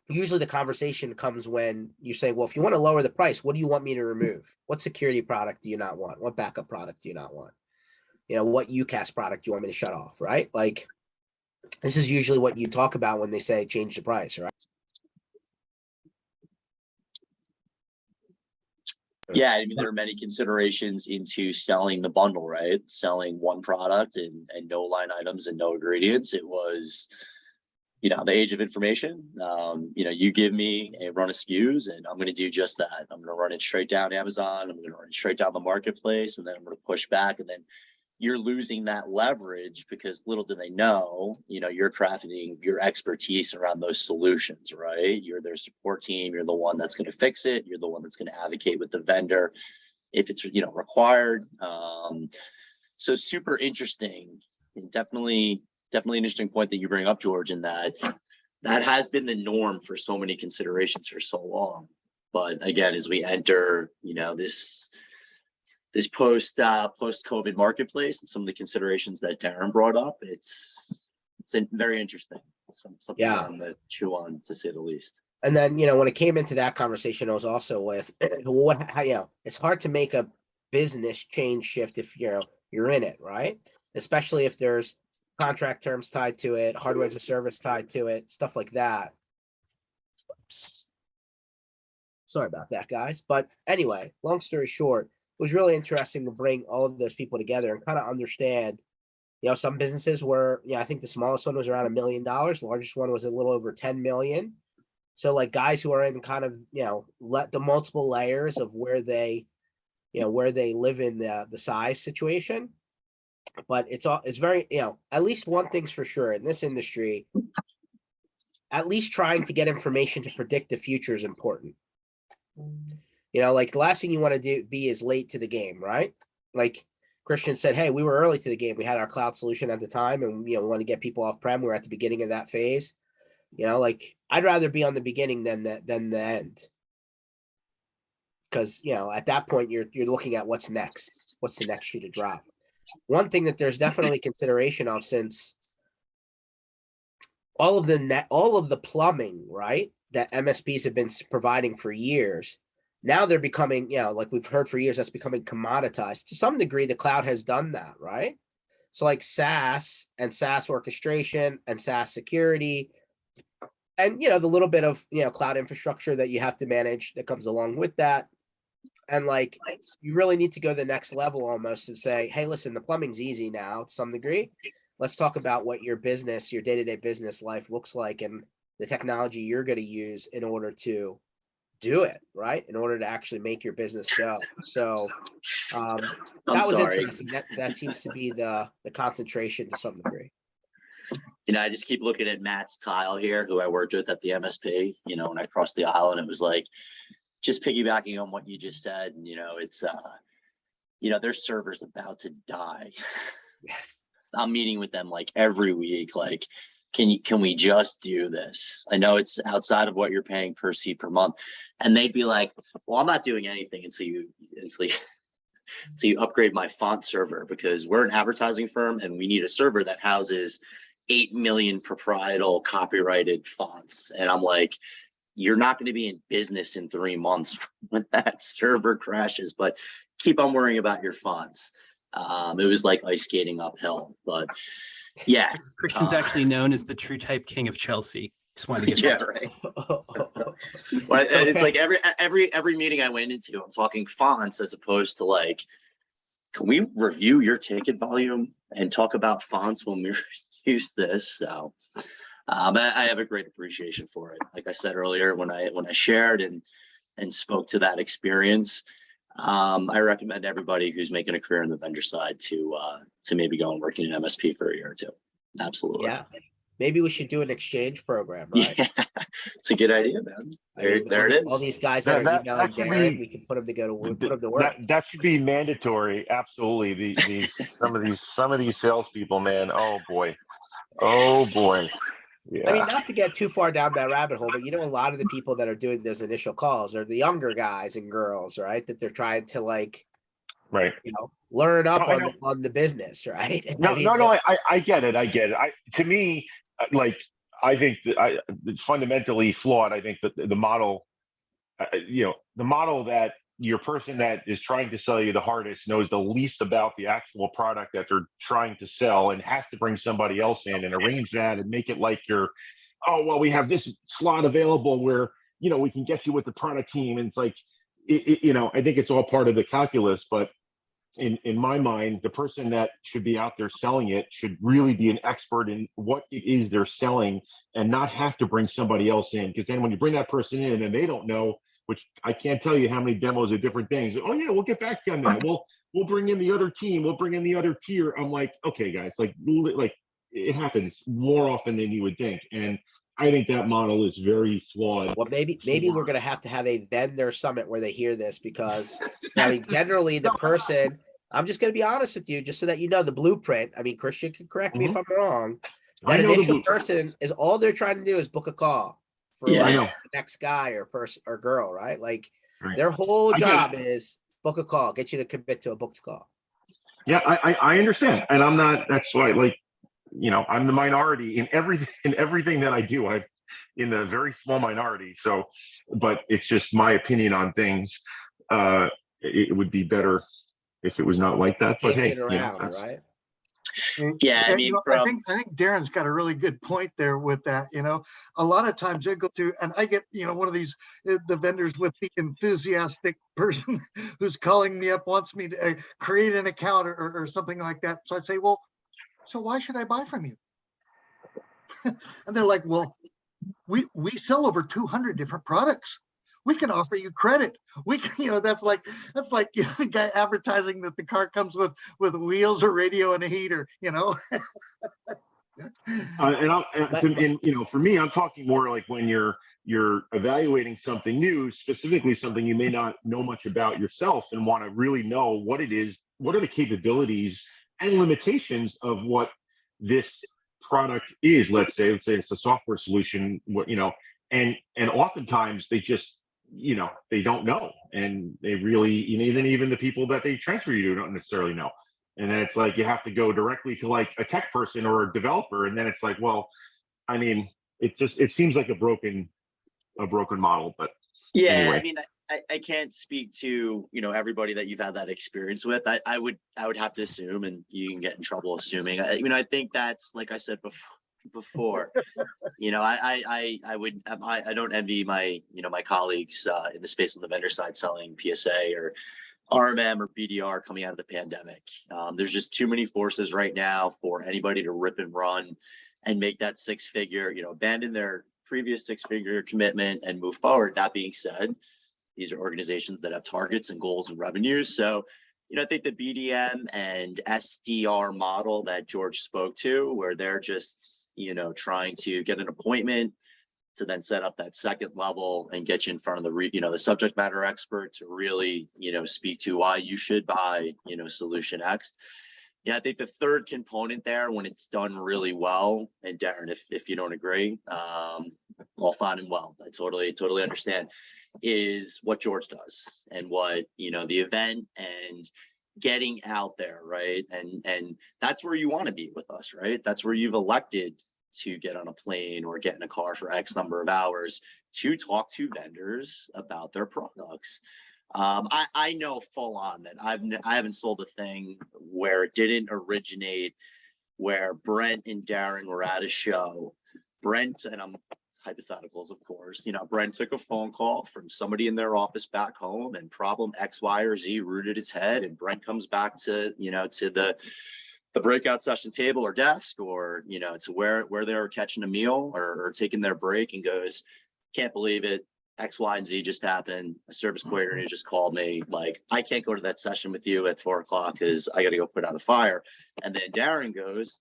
usually the conversation comes when you say, well, if you want to lower the price, what do you want me to remove? What security product do you not want? What backup product do you not want? What UCaaS product do you want me to shut off, right? This is usually what you talk about when they say change the price, right? Yeah, I mean, there are many considerations into selling the bundle, right? Selling one product and no line items and no ingredients. It was, the age of information. You give me a run of SKUs and I'm going to do just that. I'm going to run it straight down Amazon. I'm going to run it straight down the marketplace, and then I'm going to push back. And then you're losing that leverage because little do they know, you're crafting your expertise around those solutions, right? You're their support team. You're the one that's going to fix it. You're the one that's going to advocate with the vendor if it's, required. So super interesting, and definitely an interesting point that you bring up, George, in that has been the norm for so many considerations for so long. But again, as we enter, this post-COVID marketplace and some of the considerations that Darren brought up, it's very interesting. Something I'm gonna chew on, to say the least. And then, when it came into that conversation, I was also with it's hard to make a business change shift if you're in it, right? Especially if there's contract terms tied to it, hardware as a service tied to it, stuff like that. Oops. Sorry about that, guys. But anyway, long story short, it was really interesting to bring all of those people together and kind of understand, some businesses were, I think the smallest one was around $1 million. The largest one was a little over 10 million. So like guys who are in kind of, let the multiple layers of where they live in the size situation. But it's very, at least one thing's for sure in this industry, at least trying to get information to predict the future is important. Like the last thing you want to be is late to the game, right? Like Christian said, hey, we were early to the game. We had our cloud solution at the time, and we want to get people off prem. We're at the beginning of that phase. Like I'd rather be on the beginning than the end. Because at that point you're looking at what's next. What's the next shoe to drop? One thing that there's definitely consideration of, since all of the plumbing, right, that MSPs have been providing for years, now they're becoming, like we've heard for years, that's becoming commoditized. To some degree, the cloud has done that, right? So like SaaS and SaaS orchestration and SaaS security, and the little bit of cloud infrastructure that you have to manage that comes along with that. And like, you really need to go the next level almost and say, hey, listen, the plumbing's easy now to some degree. Let's talk about what your business, your day-to-day business life looks like, and the technology you're going to use in order to do it, right? In order to actually make your business go. So that was interesting. That seems to be the concentration to some degree. I just keep looking at Matt's Kyle here, who I worked with at the MSP, when I crossed the aisle, and it was like, just piggybacking on what you just said, it's, their server's about to die. I'm meeting with them like every week. Like, can we just do this? I know it's outside of what you're paying per seat per month. And they'd be like, well, I'm not doing anything until you upgrade my font server, because we're an advertising firm and we need a server that houses 8 million proprietary copyrighted fonts. And I'm like, you're not going to be in business in 3 months when that server crashes, but keep on worrying about your fonts. It was like ice skating uphill, but yeah. Christian's actually known as the true type king of Chelsea. Just wanted to get yeah, right. Well, it's like every meeting I went into, I'm talking fonts as opposed to like, can we review your ticket volume and talk about fonts when we use this? So I have a great appreciation for it. Like I said earlier, when I shared and spoke to that experience, I recommend everybody who's making a career on the vendor side to maybe go and work in an MSP for a year or two. Absolutely. Yeah. Maybe we should do an exchange program, right? Yeah, it's a good idea, man. There it is. All these guys that are emailing Darren, we can put them to work. That should be mandatory. Absolutely. Some of these salespeople, man. Oh boy. Yeah. I mean, not to get too far down that rabbit hole, but a lot of the people that are doing those initial calls are the younger guys and girls, right? That they're trying to right. Learn up on the business, right? I get it. To me, I think that it's fundamentally flawed. I think that the model, the model that your person that is trying to sell you the hardest knows the least about the actual product that they're trying to sell, and has to bring somebody else in and arrange that and make it like we have this slot available where, we can get you with the product team. And it's like, I think it's all part of the calculus, but in my mind, the person that should be out there selling it should really be an expert in what it is they're selling and not have to bring somebody else in. Because then when you bring that person in and they don't know, which I can't tell you how many demos of different things. Oh yeah, we'll get back to you on that. We'll bring in the other team. We'll bring in the other tier. I'm like, okay, guys, like it happens more often than you would think. And I think that model is very flawed. Well, maybe we're gonna have to have a vendor summit where they hear this, because I mean, generally the person. I'm just gonna be honest with you, just so that you know the blueprint. I mean, Christian can correct me if I'm wrong. I That know the initial blueprint. person is all they're trying to do is book a call for Yeah. I like know. the next guy or person or girl, right? Like Right. their whole I get job is book a call, get you to commit to a booked call. Yeah, I understand, and I'm not. That's why, like, I'm the minority in everything that I do. I'm in the very small minority. So, but it's just my opinion on things. It would be better if it was not like that. But hey, Champion around, that's right? Yeah, I And, mean, I think Darren's got a really good point there with that. A lot of times I go through and I get, one of these, the vendors with the enthusiastic person who's calling me up, wants me to create an account or something like that. So I say, well, so why should I buy from you? And they're like, well, we sell over 200 different products. We can offer you credit. We can, that's like a guy advertising that the car comes with wheels, a radio, and a heater. For me, I'm talking more like when you're evaluating something new, specifically something you may not know much about yourself, and want to really know what it is, what are the capabilities and limitations of what this product is. Let's say it's a software solution, and oftentimes they just they don't know, and they really, even the people that they transfer you to don't necessarily know. And then it's like you have to go directly to like a tech person or a developer, and then it's like, well, I mean, it seems like a broken model. But yeah, anyway. I mean, I can't speak to everybody that you've had that experience with. I would have to assume, and you can get in trouble assuming. I think that's, like I said before. I don't envy my my colleagues in the space on the vendor side selling PSA or RMM or BDR coming out of the pandemic. There's just too many forces right now for anybody to rip and run and make that six-figure, abandon their previous six-figure commitment and move forward. That being said, these are organizations that have targets and goals and revenues. So, I think the BDM and SDR model that George spoke to, where they're just, trying to get an appointment to then set up that second level and get you in front of the subject matter expert to really, speak to why you should buy, solution X. Yeah, I think the third component there, when it's done really well, and Darren, if you don't agree, all fine and well, I totally understand, is what George does and what, the event and getting out there, right? And that's where you want to be with us, right? That's where you've elected to get on a plane or get in a car for X number of hours to talk to vendors about their products. I know full on that I haven't sold a thing where it didn't originate, where Brent and Darren were at a show. Brent, and I'm hypotheticals, of course, Brent took a phone call from somebody in their office back home, and problem X, Y, or Z rooted its head, and Brent comes back to, to the breakout session table or desk, or, to where they were catching a meal or taking their break, and goes, can't believe it. X, Y, and Z just happened. A service coordinator just called me. Like, I can't go to that session with you at 4 o'clock because I got to go put out a fire. And then Darren goes,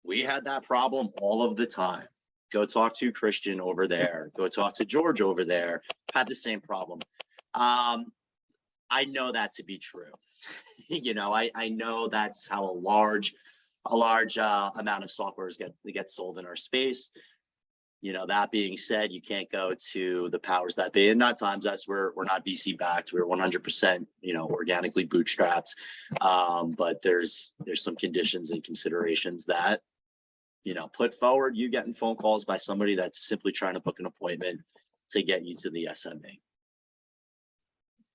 we had that problem all of the time. Go talk to Christian over there. Go talk to George over there. Had the same problem. I know that to be true. I know that's how a large amount of software gets sold in our space. That being said, you can't go to the powers that be, and not Timezest. We're not VC backed. We're 100%, organically bootstrapped. But there's some conditions and considerations that, put forward. You getting phone calls by somebody that's simply trying to book an appointment to get you to the SME.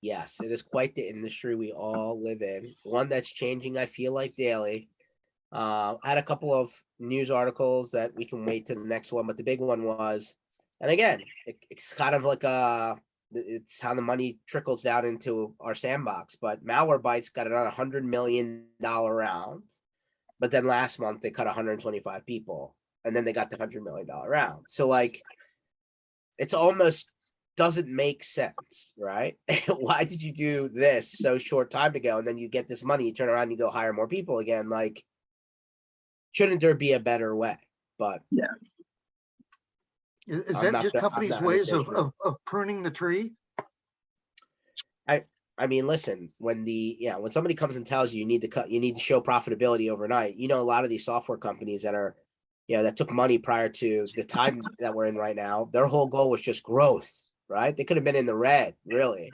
Yes, it is quite the industry we all live in. One that's changing, I feel like, daily. I had a couple of news articles that we can wait to the next one, but the big one was, and again, it's kind of like a it's how the money trickles down into our sandbox. But Malwarebytes got another $100 million round, but then last month they cut 125 people, and then they got the $100 million round. So like, it's almost doesn't make sense, right? Why did you do this so short time ago, and then you get this money, you turn around, and you go hire more people again? Like, shouldn't there be a better way? But Yeah. Is I'm that not just the- I'm companies' not in ways business. of pruning the tree? I mean, listen, when somebody comes and tells you you need to cut, you need to show profitability overnight. You know, a lot of these software companies that are, that took money prior to the time that we're in right now, their whole goal was just growth, right? They could have been in the red, really.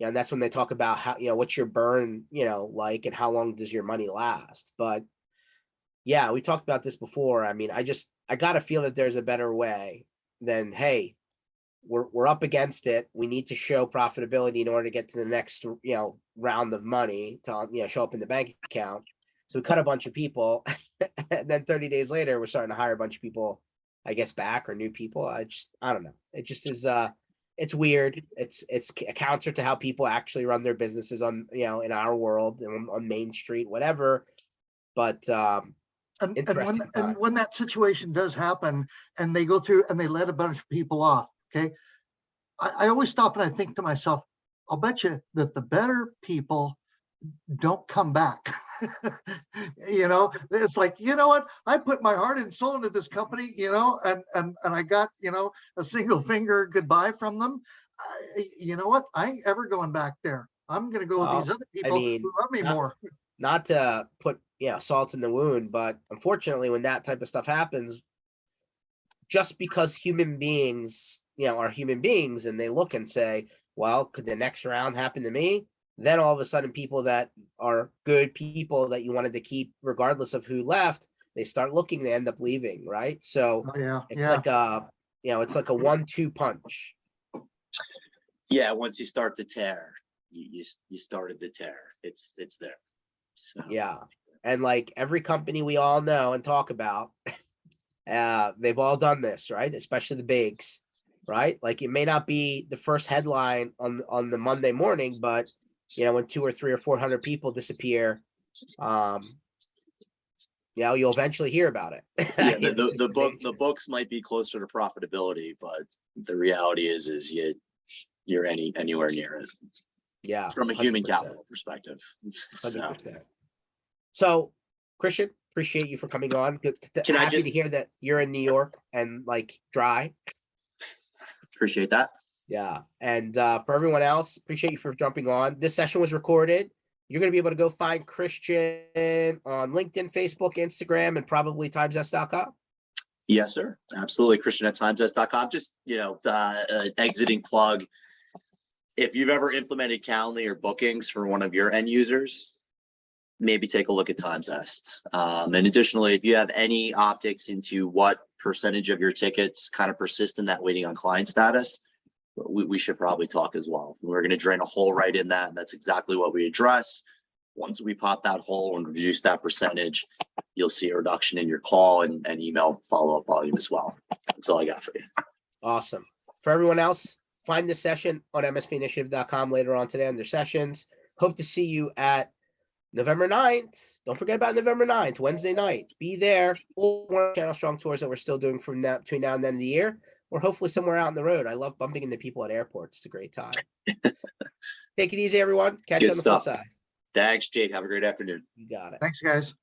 And that's when they talk about how, what's your burn, like, and how long does your money last? But yeah, we talked about this before. I mean, I got to feel that there's a better way than, hey, we're up against it. We need to show profitability in order to get to the next, round of money to, show up in the bank account. So we cut a bunch of people, and then 30 days later, we're starting to hire a bunch of people, I guess, back, or new people. I don't know. It just is, it's weird. It's a counter to how people actually run their businesses on, in our world, on Main Street, whatever. But, And interesting time. when that situation does happen, and they go through and they let a bunch of people off, okay, I always stop and I think to myself, I'll bet you that the better people don't come back. It's like, you know what? I put my heart and soul into this company, and I got, a single finger goodbye from them. You know what? I ain't ever going back there. I'm going to go with Well, these other I people mean, who love me more. not to put salt in the wound, but unfortunately, when that type of stuff happens, just because human beings, are human beings, and they look and say, well, could the next round happen to me? Then all of a sudden, people that are good people that you wanted to keep, regardless of who left, they start looking, they end up leaving, right? So Oh, yeah, it's yeah. like a, it's like a 1-2 punch. Yeah, once you start the tear, you started the tear. It's there. So Yeah. And like every company we all know and talk about, they've all done this, right? Especially the bigs, right? Like, it may not be the first headline on the Monday morning, but when 200 or 300 or 400 people disappear, you'll eventually hear about it. yeah, It's just the books might be closer to profitability, but the reality is you're anywhere near it. Yeah, From a human 100%. capital perspective. So 100%. So, Christian, appreciate you for coming on. Can I Happy just- to hear that you're in New York and like dry. appreciate that. Yeah. And for everyone else, appreciate you for jumping on. This session was recorded. You're going to be able to go find Christian on LinkedIn, Facebook, Instagram, and probably timezest.com. Yes, sir. Absolutely. Christian at timezest.com. Just, exiting plug. If you've ever implemented Calendly or bookings for one of your end users, maybe take a look at Timezest. And additionally, if you have any optics into what percentage of your tickets kind of persist in that waiting on client status, we should probably talk as well. We're going to drain a hole right in that. And that's exactly what we address. Once we pop that hole and reduce that percentage, you'll see a reduction in your call and email follow-up volume as well. That's all I got for you. Awesome. For everyone else, find this session on mspinitiative.com later on today under sessions. Hope to see you at November 9th. Don't forget about November 9th, Wednesday night. Be there. Or one of the Channel Strong tours that we're still doing from now between now and the end of the year, or hopefully somewhere out on the road. I love bumping into people at airports. It's a great time. Take it easy, everyone. Catch you Good on the stuff. flip side. Thanks, Jake. Have a great afternoon. You got it. Thanks, guys.